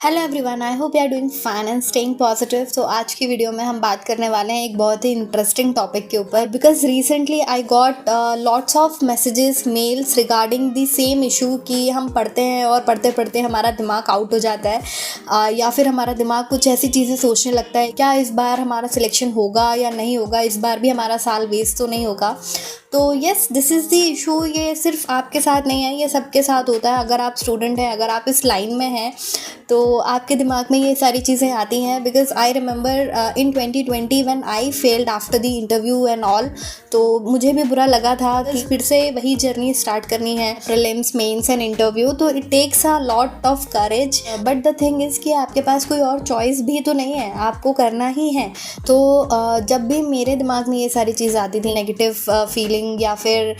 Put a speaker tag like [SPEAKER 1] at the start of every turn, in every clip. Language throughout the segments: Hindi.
[SPEAKER 1] Hello everyone, I hope you are doing fine and staying positive. तो आज की वीडियो में हम बात करने वाले हैं एक बहुत ही इंटरेस्टिंग टॉपिक के ऊपर, because recently I got lots of messages mails regarding the same issue कि हम पढ़ते हैं और पढ़ते पढ़ते हमारा दिमाग आउट हो जाता है, या फिर हमारा दिमाग कुछ ऐसी चीज़ें सोचने लगता है, क्या इस बार हमारा सिलेक्शन होगा या नहीं होगा, इस बार भी हमारा साल वेस्ट तो नहीं होगा। तो yes, this is the issue. ये सिर्फ आपके साथ नहीं है, ये सबके साथ होता है। अगर आप स्टूडेंट हैं, अगर आप इस लाइन में हैं, तो आपके दिमाग में ये सारी चीज़ें आती हैं। Because I remember in 2020 when I failed after the interview and all, तो मुझे भी बुरा लगा था कि फिर से वही जर्नी स्टार्ट करनी है, प्रीलिम्स, मेंस एंड इंटरव्यू। तो it takes a lot of courage, but the thing is कि आपके पास कोई और चॉइस भी तो नहीं है, आपको करना ही है। तो जब भी मेरे दिमाग में ये सारी चीज़ आती थी, नेगेटिव फीलिंग या फिर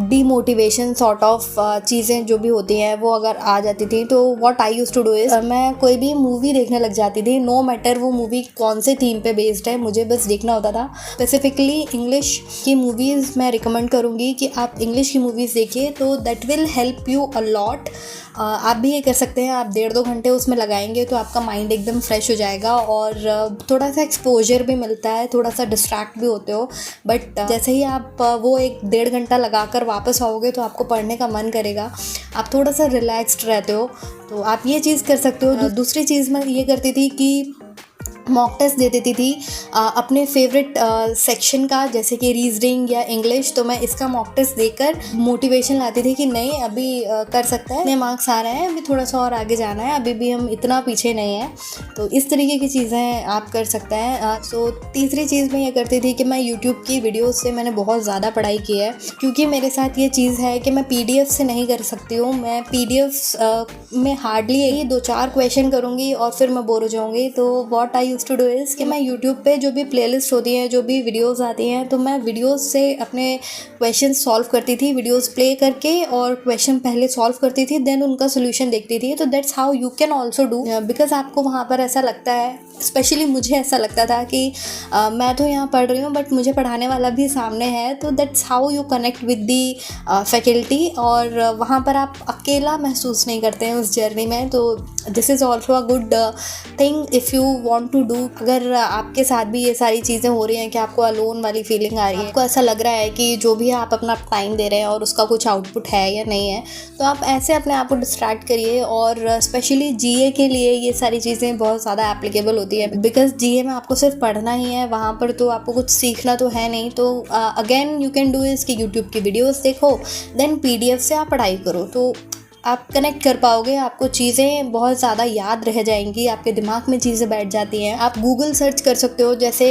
[SPEAKER 1] डीमोटिवेशन सॉर्ट ऑफ चीज़ें जो भी होती हैं, वो अगर आ जाती थी, तो what I used to do is, मैं कोई भी मूवी देखने लग जाती थी। नो मैटर वो मूवी कौन से थीम पे बेस्ड है, मुझे बस देखना होता था। स्पेसिफिकली इंग्लिश की मूवीज़ मैं रिकमेंड करूँगी कि आप इंग्लिश की मूवीज़ देखिए, तो that will help you a lot. आप भी ये कर सकते हैं, आप 1.5-2 घंटे उसमें लगाएंगे तो आपका माइंड एकदम फ्रेश हो जाएगा और थोड़ा सा एक्सपोजर भी मिलता है, थोड़ा सा डिस्ट्रैक्ट भी होते हो। बट जैसे ही आप वो 1-1.5 घंटा लगाकर वापस आओगे तो आपको पढ़ने का मन करेगा, आप थोड़ा सा रिलैक्स्ड रहते हो। तो आप ये चीज़ कर सकते हो। दूसरी चीज़ मैं ये करती थी कि मॉक टेस्ट दे देती थी अपने फेवरेट सेक्शन का, जैसे कि रीजनिंग या इंग्लिश। तो मैं इसका मॉक टेस्ट देकर मोटिवेशन लाती थी कि नहीं, अभी कर सकता है, इतने मार्क्स आ रहे हैं, अभी थोड़ा सा और आगे जाना है, अभी भी हम इतना पीछे नहीं हैं। तो इस तरीके की चीज़ें आप कर सकते हैं। सो तीसरी चीज़ मैं ये करती थी कि मैं यूट्यूब की वीडियोज़ से मैंने बहुत ज़्यादा पढ़ाई की है, क्योंकि मेरे साथ ये चीज़ है कि मैं PDF से नहीं कर सकती हूँ। मैं PDF में हार्डली 2-4 क्वेश्चन करूँगी और फिर मैं बोर हो जाऊँगी। तो what I used to do is कि मैं यूट्यूब पे जो भी प्लेलिस्ट होती हैं, जो भी वीडियोस आती हैं, तो मैं वीडियोस से अपने क्वेश्चन सॉल्व करती थी, वीडियोस प्ले करके और क्वेश्चन पहले सॉल्व करती थी, देन उनका सोल्यूशन देखती थी। तो that's how you can also do, because आपको वहाँ पर ऐसा लगता है, स्पेशली मुझे ऐसा लगता था कि मैं तो यहाँ पढ़ रही हूँ बट मुझे पढ़ाने वाला भी सामने है। तो that's how you connect with the faculty, और वहाँ पर आप अकेला महसूस नहीं करते हैं उस जर्नी में। तो this is also a good thing if you want to do. अगर आपके साथ भी ये सारी चीज़ें हो रही हैं कि आपको अलोन वाली फीलिंग आ रही है, आपको ऐसा लग रहा है कि जो भी आप अपना टाइम दे रहे हैं और उसका कुछ आउटपुट है या नहीं है, तो आप ऐसे अपने आप को डिस्ट्रैक्ट करिए। और स्पेशली GA के लिए ये सारी चीज़ें बहुत ज़्यादा एप्लीकेबल होती है, बिकॉज GA में आपको सिर्फ पढ़ना ही है, वहाँ पर तो आपको कुछ सीखना तो है नहीं। तो again you can do is कि यूट्यूब की वीडियोज़ देखो, देन PDF से आप पढ़ाई करो, तो आप कनेक्ट कर पाओगे, आपको चीज़ें बहुत ज़्यादा याद रह जाएंगी, आपके दिमाग में चीज़ें बैठ जाती हैं। आप गूगल सर्च कर सकते हो। जैसे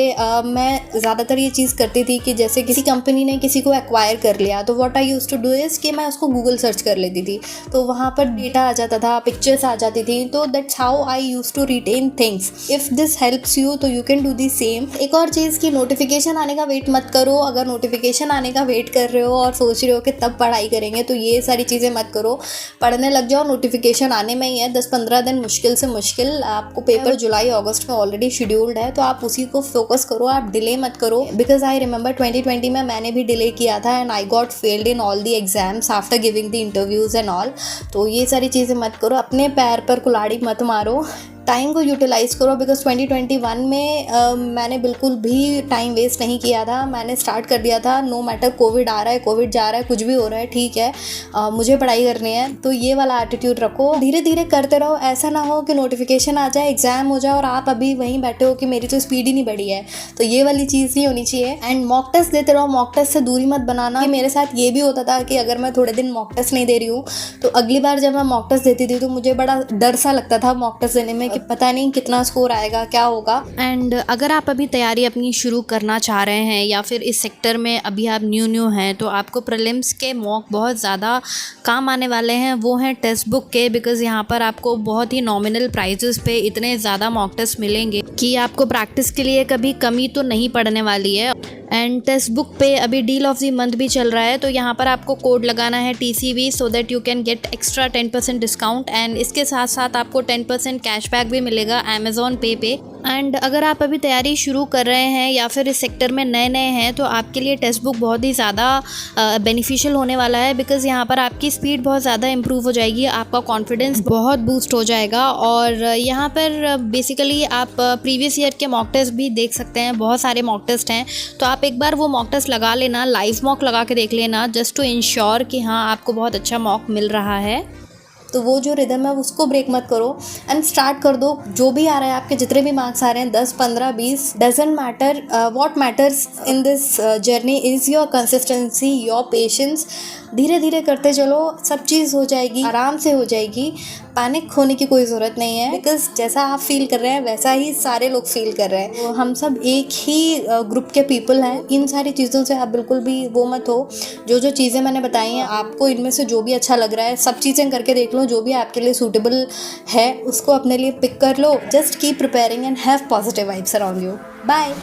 [SPEAKER 1] मैं ज़्यादातर ये चीज़ करती थी कि जैसे किसी कंपनी ने किसी को एक्वायर कर लिया, तो what I used to do is कि मैं उसको गूगल सर्च कर लेती थी, तो वहाँ पर डेटा आ जाता था, पिक्चर्स आ जाती थी। तो that's how I used to retain things. If this helps you तो you can do the same. एक और चीज़ कि नोटिफिकेशन आने का वेट मत करो। अगर नोटिफिकेशन आने का वेट कर रहे हो और सोच रहे हो कि तब पढ़ाई करेंगे, तो ये सारी चीज़ें मत करो, पढ़ने लग जाओ। नोटिफिकेशन आने में ही है 10-15 दिन, मुश्किल से मुश्किल। आपको पेपर जुलाई अगस्त में ऑलरेडी शेड्यूल्ड है, तो आप उसी को फोकस करो, आप डिले मत करो। बिकॉज आई रिमेंबर 2020 में मैंने भी डिले किया था and I got failed in all the exams after giving the interviews and all. तो ये सारी चीज़ें मत करो, अपने पैर पर कुल्हाड़ी मत मारो, टाइम को यूटिलाइज़ करो। बिकॉज 2021 में मैंने बिल्कुल भी टाइम वेस्ट नहीं किया था। मैंने स्टार्ट कर दिया था, नो मैटर कोविड आ रहा है, कोविड जा रहा है, कुछ भी हो रहा है, ठीक है, मुझे पढ़ाई करनी है। तो ये वाला एटीट्यूड रखो, धीरे धीरे करते रहो। ऐसा ना हो कि नोटिफिकेशन आ जाए, एग्जाम हो जाए और आप अभी वहीं बैठे हो कि मेरी तो स्पीड ही नहीं बढ़ी है। तो ये वाली चीज़ नहीं होनी चाहिए। एंड मॉक टेस्ट देते रहो, मॉक टेस्ट से दूरी मत बनाना। कि मेरे साथ ये भी होता था कि अगर मैं थोड़े दिन मॉक टेस्ट नहीं दे रही हूँ, तो अगली बार जब मैं मॉक टेस्ट देती थी तो मुझे बड़ा डर सा लगता था मॉक टेस्ट देने में कि पता नहीं कितना स्कोर आएगा, क्या होगा। एंड अगर आप अभी तैयारी अपनी शुरू करना चाह रहे हैं या फिर इस सेक्टर में अभी आप न्यू हैं, तो आपको प्रीलिम्स के मॉक बहुत ज़्यादा काम आने वाले हैं। वो हैं टेक्स्ट बुक के, बिकॉज़ यहाँ पर आपको बहुत ही नॉमिनल प्राइजेस पे इतने ज़्यादा मॉक टेस्ट मिलेंगे कि आपको प्रैक्टिस के लिए कभी कमी तो नहीं पड़ने वाली है। एंड टेक्स्ट बुक पे अभी डील ऑफ द मंथ भी चल रहा है, तो यहाँ पर आपको कोड लगाना है TCV, so that you can get extra 10% discount. And इसके साथ साथ आपको 10% कैशबैक कैशबैक भी मिलेगा अमेज़ॉन पे पे। एंड अगर आप अभी तैयारी शुरू कर रहे हैं या फिर इस सेक्टर में नए नए हैं तो आपके लिए टेक्स्ट बुक बहुत ही ज़्यादा बेनिफिशियल होने वाला है, बिकॉज़ यहाँ पर आपकी स्पीड बहुत ज़्यादा इम्प्रूव हो जाएगी, आपका कॉन्फिडेंस बहुत बूस्ट हो जाएगा। और यहाँ पर बेसिकली आप प्रीवियस ईयर के मॉक टेस्ट भी देख सकते हैं, बहुत सारे मॉक टेस्ट हैं, तो आप एक बार वो मॉक टेस्ट लगा लेना, लाइव मॉक लगा के देख लेना, जस्ट टू इंश्योर कि हाँ आपको बहुत अच्छा मॉक मिल रहा है। तो वो जो रिदम है उसको ब्रेक मत करो एंड स्टार्ट कर दो। जो भी आ रहा है, आपके जितने भी मार्क्स आ रहे हैं 10, 15, 20, doesn't matter. What matters in this journey is your consistency, your patience. धीरे धीरे करते चलो, सब चीज़ हो जाएगी, आराम से हो जाएगी। पैनिक होने की कोई ज़रूरत नहीं है, बिकॉज जैसा आप फील कर रहे हैं वैसा ही सारे लोग फील कर रहे हैं। तो हम सब एक ही ग्रुप के पीपल हैं। इन सारी चीज़ों से आप बिल्कुल भी वो मत हो। जो जो चीज़ें मैंने बताई हैं, आपको इनमें से जो भी अच्छा लग रहा है सब चीज़ें करके देख लो, जो भी आपके लिए सूटेबल है उसको अपने लिए पिक कर लो। Just keep preparing and have positive vibes around you. Bye.